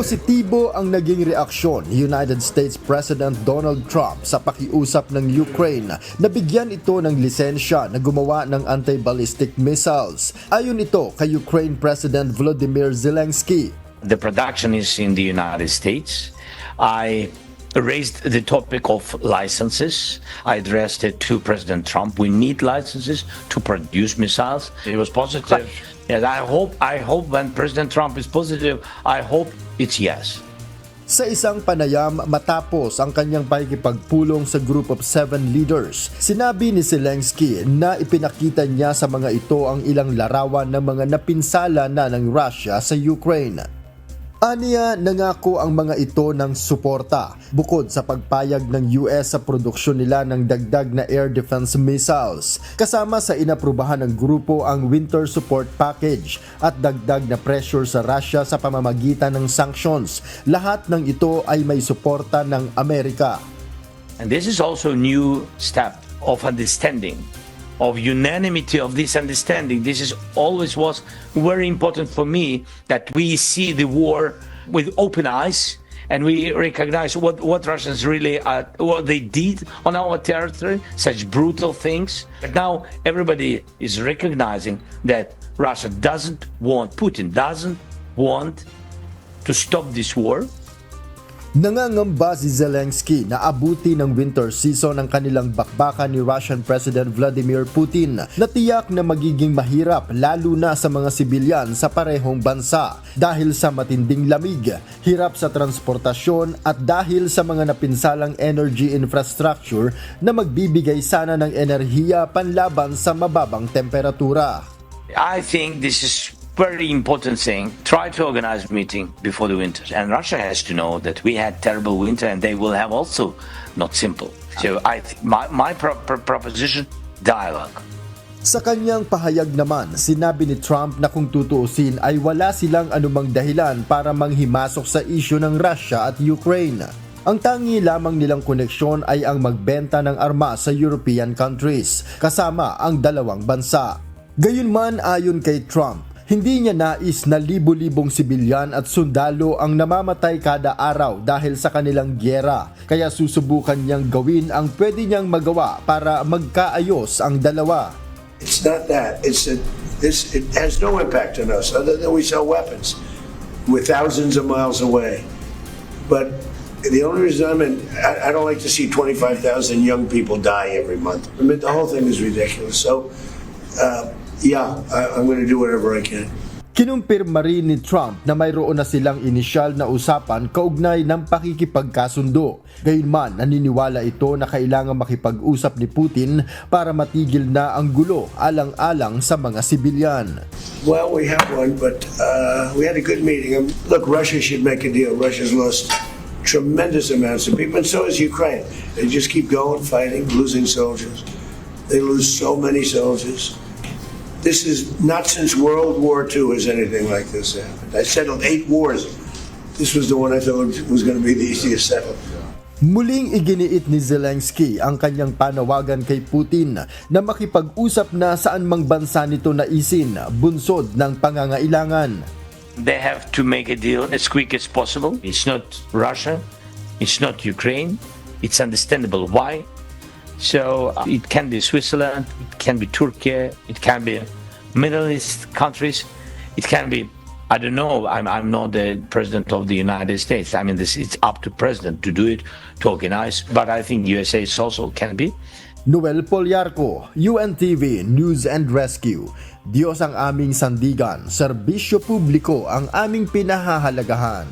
Positibo ang naging reaksyon ni United States President Donald Trump sa pakiusap ng Ukraine na bigyan ito ng lisensya na gumawa ng anti-ballistic missiles. Ayon ito kay Ukraine President Volodymyr Zelensky. The production is in the United States. I raised the topic of licenses. I addressed it to President Trump. We need licenses to produce missiles. He was positive. Yes, I hope when President Trump is positive, I hope it's yes. Sa isang panayam matapos ang kanyang pakikipagpulong sa Group of 7 leaders, sinabi ni Zelensky na ipinakita niya sa mga ito ang ilang larawan ng mga napinsala na ng Russia sa Ukraine. Aniya, nangako ang mga ito ng suporta bukod sa pagpayag ng US sa produksyon nila ng dagdag na air defense missiles. Kasama sa inaprubahan ng grupo ang Winter Support Package at dagdag na pressure sa Russia sa pamamagitan ng sanctions. Lahat ng ito ay may suporta ng Amerika. And this is also a new step of understanding, of unanimity of this understanding. This is always was very important for me, that we see the war with open eyes and we recognize what Russians really are, what they did on our territory, such brutal things. But now everybody is recognizing that Russia Putin doesn't want to stop this war. Nangangamba si Zelensky na abuti ng winter season ang kanilang bakbakan ni Russian President Vladimir Putin na tiyak na magiging mahirap lalo na sa mga sibilyan sa parehong bansa dahil sa matinding lamig, hirap sa transportasyon at dahil sa mga napinsalang energy infrastructure na magbibigay sana ng enerhiya panlaban sa mababang temperatura. I think this is very important thing. Try to organize a meeting before the winter, and Russia has to know that we had terrible winter and they will have also not simple. So I think my proposition, dialogue. Sa kanyang pahayag naman, sinabi ni Trump na kung tutuusin ay wala silang anumang dahilan para manghimasok sa isyu ng Russia at Ukraine. Ang tangi lamang nilang koneksyon ay ang magbenta ng armas sa European countries, kasama ang dalawang bansa. Gayunman, ayon kay Trump, hindi niya nais na libo-libong sibilyan at sundalo ang namamatay kada araw dahil sa kanilang gyera. Kaya susubukan niyang gawin ang pwede niyang magawa para magkaayos ang dalawa. It's not that. It has no impact on us other than we sell weapons. We're thousands of miles away. But the only reason I don't like to see 25,000 young people die every month. I mean, the whole thing is ridiculous. So, yeah, I'm going to do whatever I can. Kinumpirma rin ni Trump na mayroon na silang inisyal na usapan kaugnay ng pakikipagkasundo. Gayunman, naniniwala ito na kailangan makipag-usap ni Putin para matigil na ang gulo alang-alang sa mga sibilyan. Well, we have one, but we had a good meeting. Look, Russia should make a deal. Russia's lost tremendous amounts of people, and so has Ukraine. They just keep going, fighting, losing soldiers. They lose so many soldiers. This is not since World War II has anything like this happened. I settled 8 wars. This was the one I thought was going to be the easiest settled. Muling iginiit ni Zelensky ang kanyang panawagan kay Putin na makipag-usap na saan mang bansa nito naisin, bunsod ng pangangailangan. They have to make a deal as quick as possible. It's not Russia, it's not Ukraine. It's understandable why. So it can be Switzerland, it can be Turkey, it can be Middle East countries, it can be, I don't know, I'm not the president of the United States. I mean, it's up to president to do it, to organize, but I think USA also can be. Noel Polyarco, UNTV News and Rescue. Diyos ang aming sandigan, serbisyo publiko ang aming pinahahalagahan.